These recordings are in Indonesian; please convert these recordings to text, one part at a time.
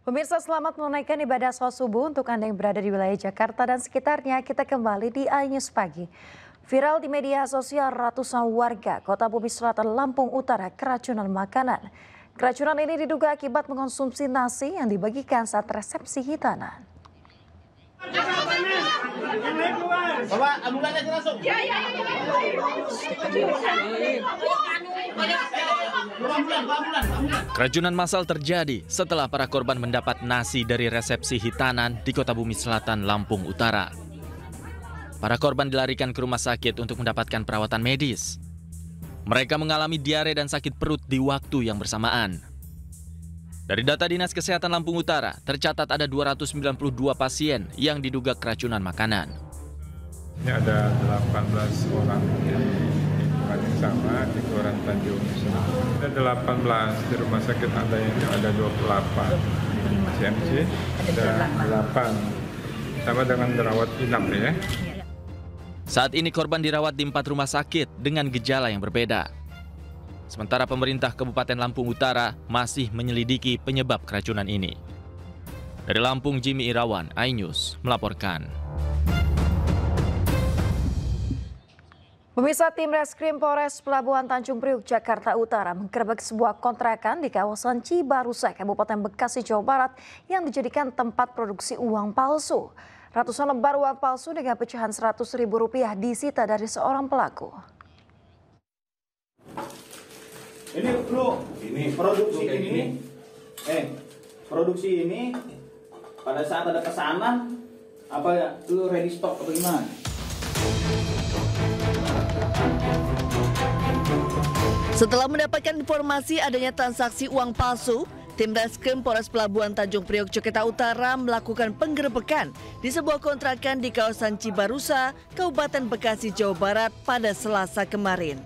Pemirsa, selamat menunaikan ibadah sholat subuh untuk Anda yang berada di wilayah Jakarta dan sekitarnya. Kita kembali di iNews Pagi. Viral di media sosial, ratusan warga Kota Bumi Selatan, Lampung Utara keracunan makanan. Keracunan ini diduga akibat mengonsumsi nasi yang dibagikan saat resepsi hitanan. Bawa ambulannya langsung. Keracunan massal terjadi setelah para korban mendapat nasi dari resepsi hitanan di Kota Bumi Selatan, Lampung Utara. Para korban dilarikan ke rumah sakit untuk mendapatkan perawatan medis. Mereka mengalami diare dan sakit perut di waktu yang bersamaan. Dari data Dinas Kesehatan Lampung Utara, tercatat ada 292 pasien yang diduga keracunan makanan. Ini ada 18 orang di lingkungan yang sama di Kelurahan Tanjung Selatan. Ada 18 di rumah sakit ada ini ada 28 CMC, ada 8 sama dengan dirawat inap ya. Saat ini korban dirawat di 4 rumah sakit dengan gejala yang berbeda. Sementara pemerintah Kabupaten Lampung Utara masih menyelidiki penyebab keracunan ini. Dari Lampung, Jimmy Irawan, iNews melaporkan. Pemirsa, tim Reskrim Polres Pelabuhan Tanjung Priuk, Jakarta Utara menggerebek sebuah kontrakan di kawasan Cibarusah, Kabupaten Bekasi, Jawa Barat yang dijadikan tempat produksi uang palsu. Ratusan lembar uang palsu dengan pecahan Rp100.000 disita dari seorang pelaku. Ini bro, ini produksi ini pada saat ada pesanan apa ya, lu ready stock apa gimana? Setelah mendapatkan informasi adanya transaksi uang palsu, tim Reskrim Polres Pelabuhan Tanjung Priok, Jakarta Utara melakukan penggerebekan di sebuah kontrakan di kawasan Cibarusah, Kabupaten Bekasi, Jawa Barat pada Selasa kemarin.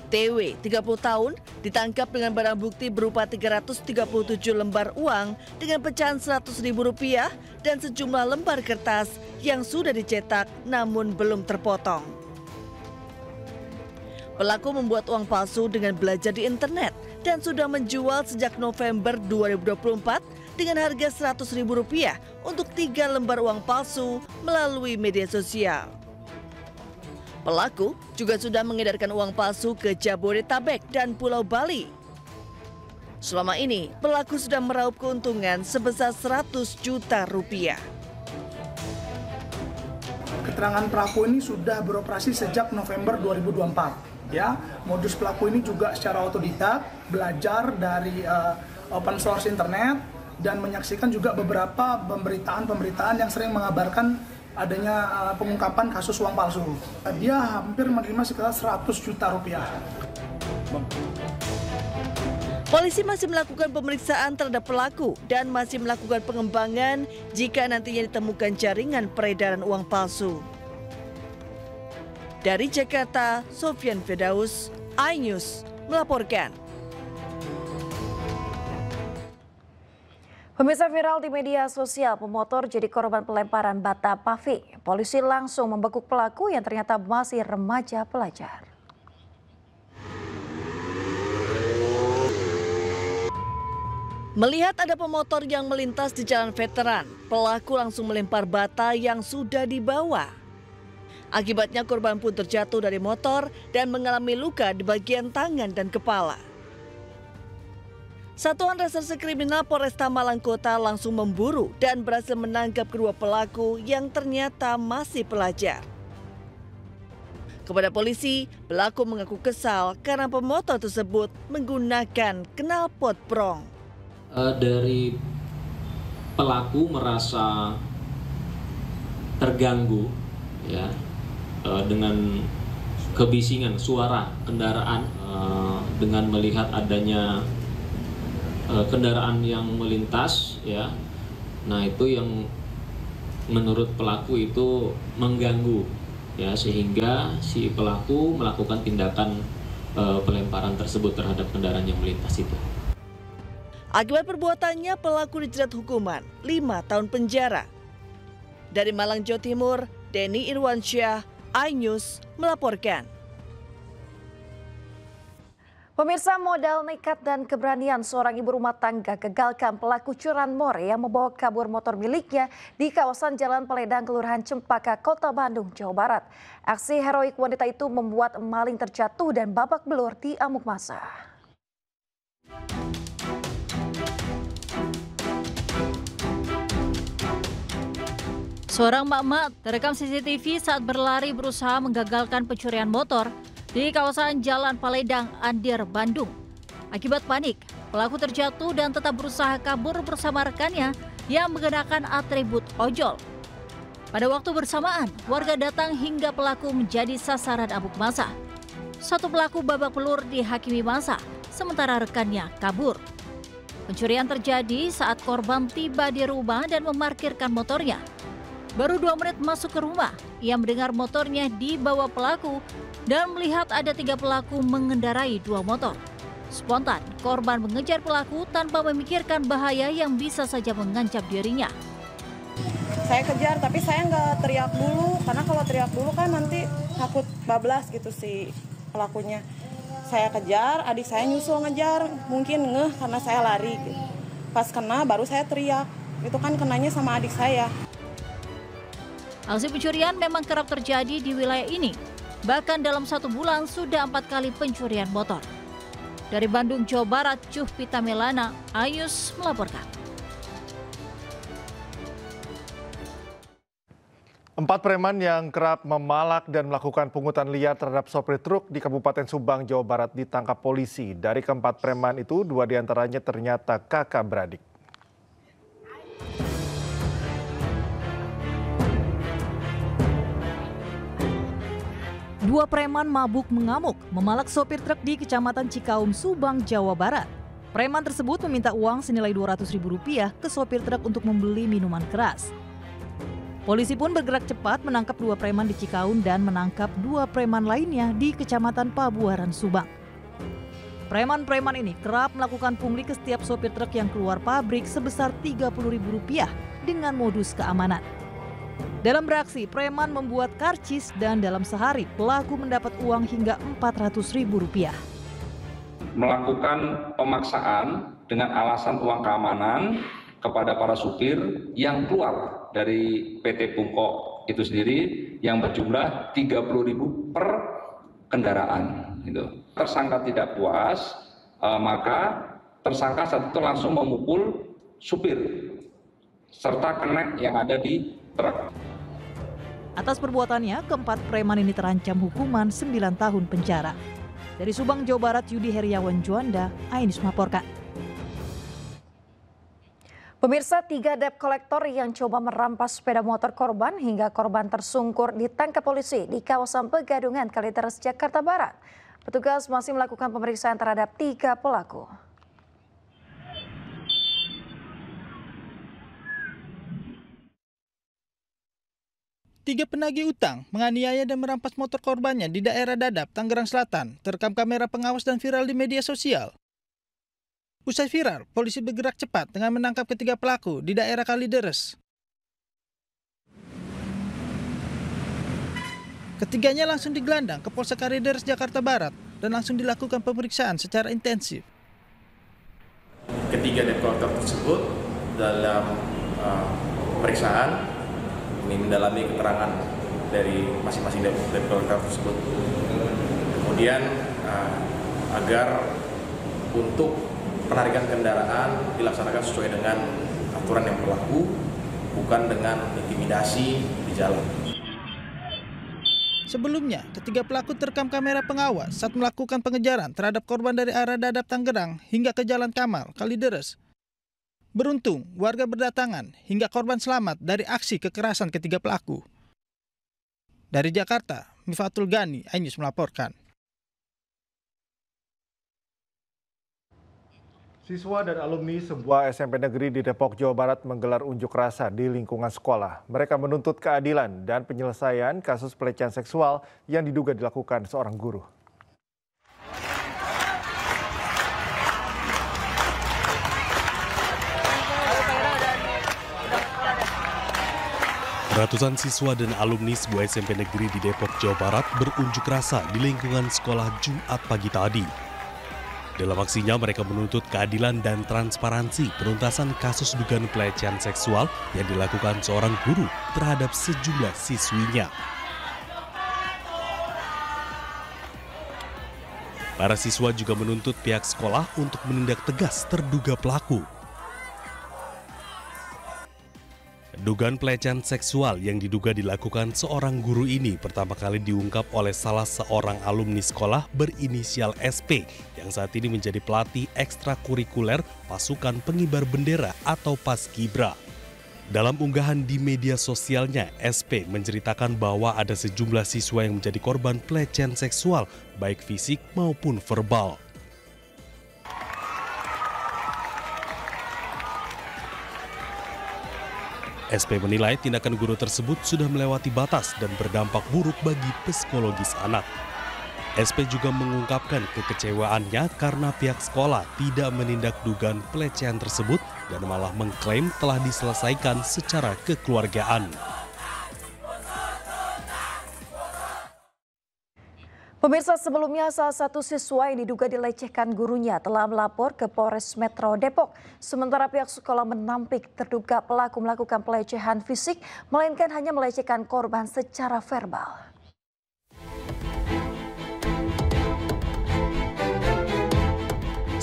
TW, 30 tahun, ditangkap dengan barang bukti berupa 337 lembar uang dengan pecahan Rp100.000 dan sejumlah lembar kertas yang sudah dicetak namun belum terpotong. Pelaku membuat uang palsu dengan belajar di internet dan sudah menjual sejak November 2024 dengan harga Rp100.000 untuk 3 lembar uang palsu melalui media sosial. Pelaku juga sudah mengedarkan uang palsu ke Jabodetabek dan Pulau Bali. Selama ini, pelaku sudah meraup keuntungan sebesar Rp100 juta. Keterangan pelaku ini sudah beroperasi sejak November 2024. Ya, modus pelaku ini juga secara otodidak belajar dari open source internet dan menyaksikan juga beberapa pemberitaan yang sering mengabarkan adanya pengungkapan kasus uang palsu. Dia hampir menerima sekitar Rp100 juta. Polisi masih melakukan pemeriksaan terhadap pelaku dan masih melakukan pengembangan jika nantinya ditemukan jaringan peredaran uang palsu. Dari Jakarta, Sofyan Firdaus, iNews melaporkan. Pemirsa, viral di media sosial, pemotor jadi korban pelemparan bata paving. Polisi langsung membekuk pelaku yang ternyata masih remaja pelajar. Melihat ada pemotor yang melintas di jalan veteran, pelaku langsung melempar bata yang sudah dibawa. Akibatnya korban pun terjatuh dari motor dan mengalami luka di bagian tangan dan kepala. Satuan Reserse Kriminal Polresta Malang Kota langsung memburu dan berhasil menangkap kedua pelaku yang ternyata masih pelajar. Kepada polisi, pelaku mengaku kesal karena pemotor tersebut menggunakan knalpot brong. Dari pelaku merasa terganggu ya dengan kebisingan suara kendaraan dengan melihat adanya kendaraan yang melintas ya. Nah, itu yang menurut pelaku itu mengganggu ya, sehingga si pelaku melakukan tindakan pelemparan tersebut terhadap kendaraan yang melintas itu. Akibat perbuatannya, pelaku dijerat hukuman 5 tahun penjara. Dari Malang, Jawa Timur, Denny Irwansyah, iNews melaporkan. Pemirsa, modal nekat dan keberanian seorang ibu rumah tangga gagalkan pelaku curanmor yang membawa kabur motor miliknya di kawasan Jalan Paledang, Kelurahan Cempaka, Kota Bandung, Jawa Barat. Aksi heroik wanita itu membuat maling terjatuh dan babak belur di amuk massa. Seorang emak-emak terekam CCTV saat berlari berusaha menggagalkan pencurian motor di kawasan Jalan Paledang, Andir, Bandung. Akibat panik, pelaku terjatuh dan tetap berusaha kabur bersama rekannya yang mengenakan atribut ojol. Pada waktu bersamaan, warga datang hingga pelaku menjadi sasaran amuk massa. Satu pelaku babak belur dihakimi massa, sementara rekannya kabur. Pencurian terjadi saat korban tiba di rumah dan memarkirkan motornya. Baru 2 menit masuk ke rumah, ia mendengar motornya dibawa pelaku dan melihat ada 3 pelaku mengendarai 2 motor. Spontan, korban mengejar pelaku tanpa memikirkan bahaya yang bisa saja mengancam dirinya. Saya kejar, tapi saya nggak teriak dulu, karena kalau teriak dulu kan nanti takut bablas gitu si pelakunya. Saya kejar, adik saya nyusul ngejar, mungkin ngeh karena saya lari. Gitu. Pas kena baru saya teriak, itu kan kenanya sama adik saya. Aksi pencurian memang kerap terjadi di wilayah ini. Bahkan dalam 1 bulan sudah 4 kali pencurian motor. Dari Bandung, Jawa Barat, Cuhpita Melana, Ayus melaporkan. 4 preman yang kerap memalak dan melakukan pungutan liar terhadap sopir truk di Kabupaten Subang, Jawa Barat ditangkap polisi. Dari keempat preman itu, 2 diantaranya ternyata kakak beradik. Dua preman mabuk mengamuk memalak sopir truk di Kecamatan Cikaum, Subang, Jawa Barat. Preman tersebut meminta uang senilai Rp200.000 ke sopir truk untuk membeli minuman keras. Polisi pun bergerak cepat menangkap 2 preman di Cikaum dan menangkap 2 preman lainnya di Kecamatan Pabuaran, Subang. Preman-preman ini kerap melakukan pungli ke setiap sopir truk yang keluar pabrik sebesar Rp30.000 dengan modus keamanan. Dalam beraksi, preman membuat karcis dan dalam sehari pelaku mendapat uang hingga Rp400.000. Melakukan pemaksaan dengan alasan uang keamanan kepada para supir yang keluar dari PT Pungko itu sendiri yang berjumlah Rp30.000 per kendaraan. Gitu. Tersangka tidak puas, maka tersangka saat itu langsung memukul supir serta kenek yang ada di truk. Atas perbuatannya, keempat preman ini terancam hukuman 9 tahun penjara. Dari Subang, Jawa Barat, Yudi Heriawan Juanda, Ainus melaporkan. Pemirsa, 3 debt kolektor yang coba merampas sepeda motor korban hingga korban tersungkur ditangkap polisi di kawasan Pegadungan, Kalideres, Jakarta Barat. Petugas masih melakukan pemeriksaan terhadap 3 pelaku. Tiga penagih utang menganiaya dan merampas motor korbannya di daerah Dadap, Tangerang Selatan, terekam kamera pengawas dan viral di media sosial. Usai viral, polisi bergerak cepat dengan menangkap ketiga pelaku di daerah Kalideres. Ketiganya langsung digelandang ke Polsek Kalideres, Jakarta Barat dan langsung dilakukan pemeriksaan secara intensif. Ketiga debt collector tersebut dalam pemeriksaan ini mendalami keterangan dari masing-masing debt collector tersebut. Kemudian agar untuk penarikan kendaraan dilaksanakan sesuai dengan aturan yang berlaku, bukan dengan intimidasi di jalan. Sebelumnya, ketiga pelaku terekam kamera pengawas saat melakukan pengejaran terhadap korban dari arah Dadap, Tangerang hingga ke Jalan Kamal, Kalideres. Beruntung, warga berdatangan hingga korban selamat dari aksi kekerasan ketiga pelaku. Dari Jakarta, Mifatul Gani, Ainus melaporkan. Siswa dan alumni sebuah SMP negeri di Depok, Jawa Barat menggelar unjuk rasa di lingkungan sekolah. Mereka menuntut keadilan dan penyelesaian kasus pelecehan seksual yang diduga dilakukan seorang guru. Ratusan siswa dan alumni sebuah SMP negeri di Depok, Jawa Barat berunjuk rasa di lingkungan sekolah Jumat pagi tadi. Dalam aksinya, mereka menuntut keadilan dan transparansi penuntasan kasus dugaan pelecehan seksual yang dilakukan seorang guru terhadap sejumlah siswinya. Para siswa juga menuntut pihak sekolah untuk menindak tegas terduga pelaku. Dugaan pelecehan seksual yang diduga dilakukan seorang guru ini pertama kali diungkap oleh salah seorang alumni sekolah berinisial SP yang saat ini menjadi pelatih ekstrakurikuler pasukan pengibar bendera atau Paskibra. Dalam unggahan di media sosialnya, SP menceritakan bahwa ada sejumlah siswa yang menjadi korban pelecehan seksual, baik fisik maupun verbal. SP menilai tindakan guru tersebut sudah melewati batas dan berdampak buruk bagi psikologis anak. SP juga mengungkapkan kekecewaannya karena pihak sekolah tidak menindak dugaan pelecehan tersebut dan malah mengklaim telah diselesaikan secara kekeluargaan. Pemirsa, sebelumnya salah satu siswa yang diduga dilecehkan gurunya telah melapor ke Polres Metro Depok. Sementara pihak sekolah menampik terduga pelaku melakukan pelecehan fisik, melainkan hanya melecehkan korban secara verbal.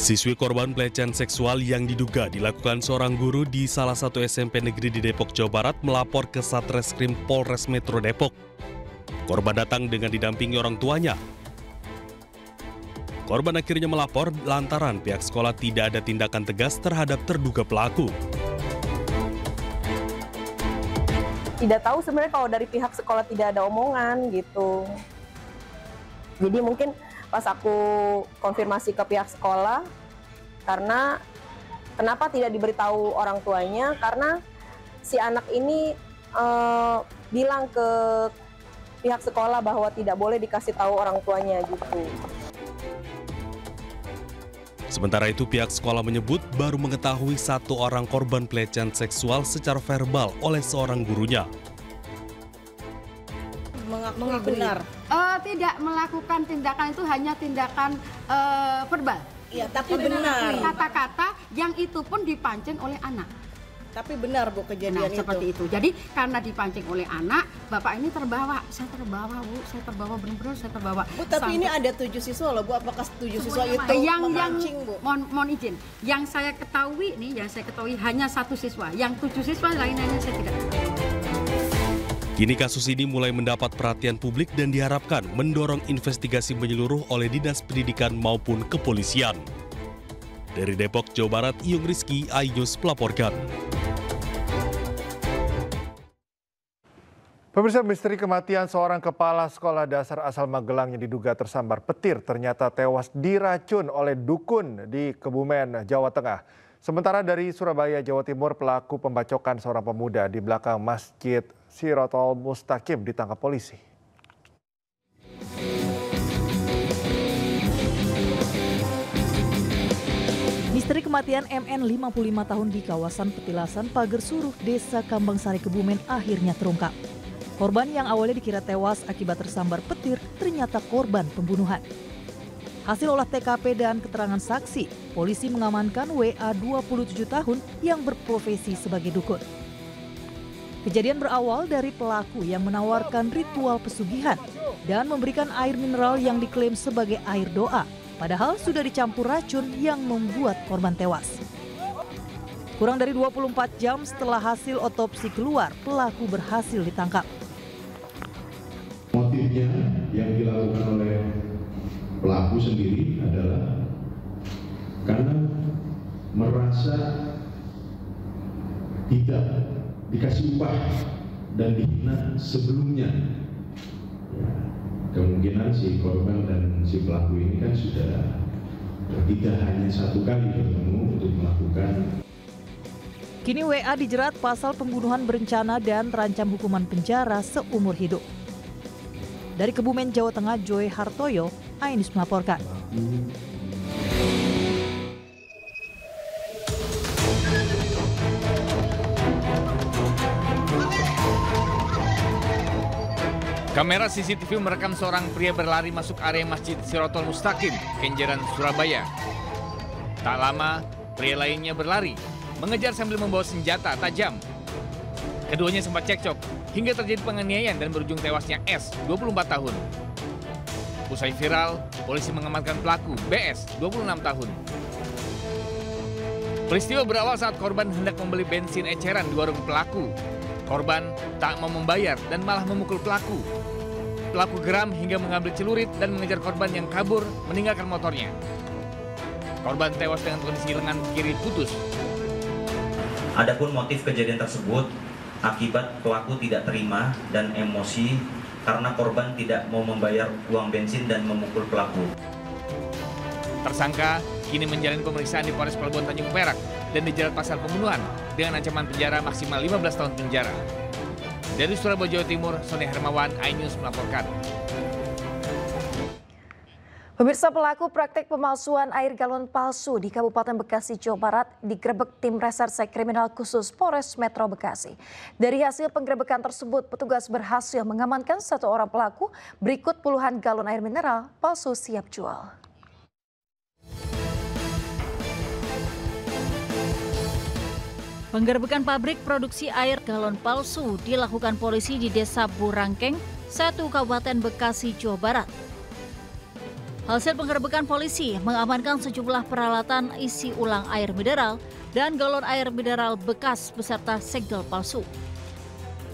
Siswi korban pelecehan seksual yang diduga dilakukan seorang guru di salah satu SMP negeri di Depok, Jawa Barat melapor ke Satreskrim Polres Metro Depok. Korban datang dengan didampingi orang tuanya. Korban akhirnya melapor lantaran pihak sekolah tidak ada tindakan tegas terhadap terduga pelaku. Tidak tahu sebenarnya kalau dari pihak sekolah tidak ada omongan gitu. Jadi mungkin pas aku konfirmasi ke pihak sekolah, karena kenapa tidak diberitahu orang tuanya, karena si anak ini bilang ke pihak sekolah bahwa tidak boleh dikasih tahu orang tuanya gitu. Sementara itu pihak sekolah menyebut baru mengetahui satu orang korban pelecehan seksual secara verbal oleh seorang gurunya. Mengaku benar. Tidak melakukan tindakan itu hanya tindakan verbal. Iya, tapi benar. Kata-kata yang itu pun dipancing oleh anak. Tapi benar Bu kejadian itu. Seperti itu. Jadi karena dipancing oleh anak, Bapak ini terbawa. Saya terbawa Bu, saya terbawa benar-benar saya terbawa. Bu, tapi ini ada 7 siswa loh Bu, apakah 7 siswa itu memancing Bu? Mohon izin. Yang saya ketahui hanya 1 siswa. Yang 7 siswa lainnya saya tidak tahu. Kini kasus ini mulai mendapat perhatian publik dan diharapkan mendorong investigasi menyeluruh oleh Dinas Pendidikan maupun kepolisian. Dari Depok, Jawa Barat, Iyung Rizky, iNews melaporkan. Pemirsa, misteri kematian seorang kepala sekolah dasar asal Magelang yang diduga tersambar petir ternyata tewas diracun oleh dukun di Kebumen, Jawa Tengah. Sementara dari Surabaya, Jawa Timur, pelaku pembacokan seorang pemuda di belakang Masjid Sirotol Mustaqim ditangkap polisi. Misteri kematian MN 55 tahun di kawasan Petilasan Pager Suruh, Desa Kambangsari, Kebumen akhirnya terungkap. Korban yang awalnya dikira tewas akibat tersambar petir ternyata korban pembunuhan. Hasil olah TKP dan keterangan saksi, polisi mengamankan WA 27 tahun yang berprofesi sebagai dukun. Kejadian berawal dari pelaku yang menawarkan ritual pesugihan dan memberikan air mineral yang diklaim sebagai air doa, padahal sudah dicampur racun yang membuat korban tewas. Kurang dari 24 jam setelah hasil otopsi keluar, pelaku berhasil ditangkap. Motifnya yang dilakukan oleh pelaku sendiri adalah karena merasa tidak dikasih upah dan dihina sebelumnya. Kemungkinan si korban dan si pelaku ini kan sudah tidak hanya satu kali bertemu untuk melakukan. Kini WA dijerat pasal pembunuhan berencana dan terancam hukuman penjara seumur hidup. Dari Kebumen, Jawa Tengah, Joy Hartoyo, iNews melaporkan. Kamera CCTV merekam seorang pria berlari masuk area Masjid Sirotol Mustaqim, Kenjeran, Surabaya. Tak lama, pria lainnya berlari, mengejar sambil membawa senjata tajam. Keduanya sempat cekcok hingga terjadi penganiayaan dan berujung tewasnya S, 24 tahun. Usai viral, polisi mengamankan pelaku BS, 26 tahun. Peristiwa berawal saat korban hendak membeli bensin eceran di warung pelaku. Korban tak mau membayar dan malah memukul pelaku. Pelaku geram hingga mengambil celurit dan mengejar korban yang kabur meninggalkan motornya. Korban tewas dengan kondisi lengan kiri putus. Adapun motif kejadian tersebut akibat pelaku tidak terima dan emosi karena korban tidak mau membayar uang bensin dan memukul pelaku. Tersangka kini menjalani pemeriksaan di Polres Pelabuhan Tanjung Perak dan dijerat pasal pembunuhan dengan ancaman penjara maksimal 15 tahun penjara. Dari Surabaya, Jawa Timur, Sony Hermawan, iNews melaporkan. Pemirsa, pelaku praktek pemalsuan air galon palsu di Kabupaten Bekasi, Jawa Barat digerebek tim Reserse Kriminal Khusus Polres Metro Bekasi. Dari hasil penggerebekan tersebut, petugas berhasil mengamankan 1 orang pelaku, berikut puluhan galon air mineral palsu siap jual. Penggerebekan pabrik produksi air galon palsu dilakukan polisi di Desa Burangkeng, 1 Kabupaten Bekasi, Jawa Barat. Hasil penggerebekan polisi mengamankan sejumlah peralatan isi ulang air mineral dan galon air mineral bekas beserta segel palsu.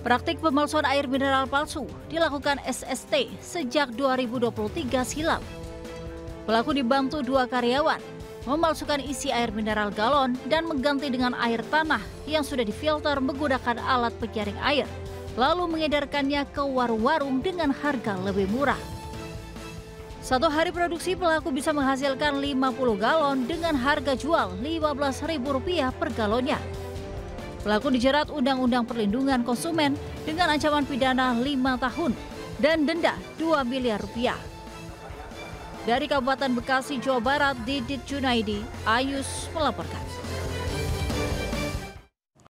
Praktik pemalsuan air mineral palsu dilakukan SST sejak 2023 silam. Pelaku dibantu 2 karyawan memalsukan isi air mineral galon dan mengganti dengan air tanah yang sudah difilter menggunakan alat penyaring air, lalu mengedarkannya ke warung-warung dengan harga lebih murah. 1 hari produksi pelaku bisa menghasilkan 50 galon dengan harga jual Rp15.000 per galonnya. Pelaku dijerat Undang-Undang Perlindungan Konsumen dengan ancaman pidana 5 tahun dan denda Rp2 miliar. Dari Kabupaten Bekasi, Jawa Barat, Didit Junaidi, iNews melaporkan.